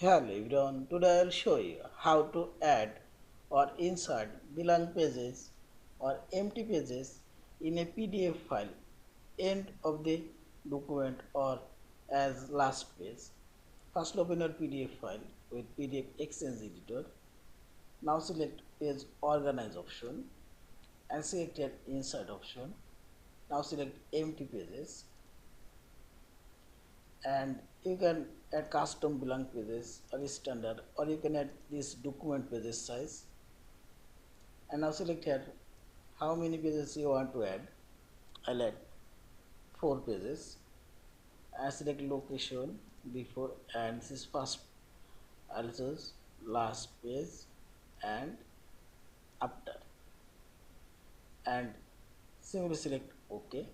Hello everyone, today I will show you how to add or insert blank pages or empty pages in a PDF file end of the document or as last page. First open your PDF file with PDF XChange Editor. Now select page organize option and select an insert option. Now select empty pages and you can add custom blank pages or standard, or you can add this document pages size. And now select here how many pages you want to add. I'll add 4 pages and select location before, and this is first. I'll choose last page and after, and simply select OK.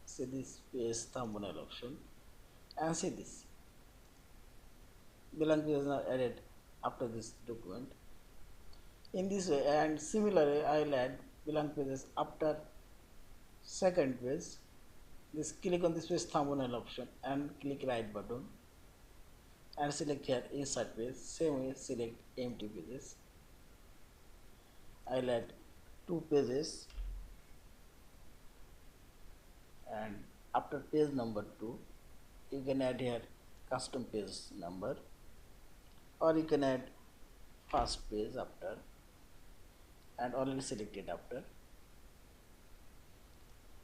See this page thumbnail option and see this blank pages are added after this document in this way. And similarly I'll add blank pages after second page. This click on this page thumbnail option and click right button and select here insert page. Same way select empty pages. I'll add 2 pages and after page number 2 you can add here custom page number, or you can add first page after and already selected after,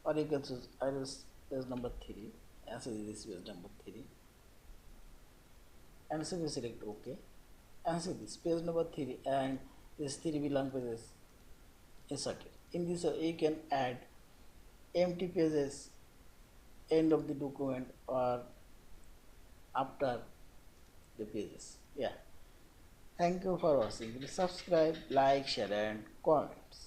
or you can choose page number 3 and say this page number 3 and simply select OK and see this page number 3 and this 3 blank pages inserted. In this way you can add empty pages end of the document or after the pages. Yeah. Thank you for watching. Please subscribe, like, share and comments.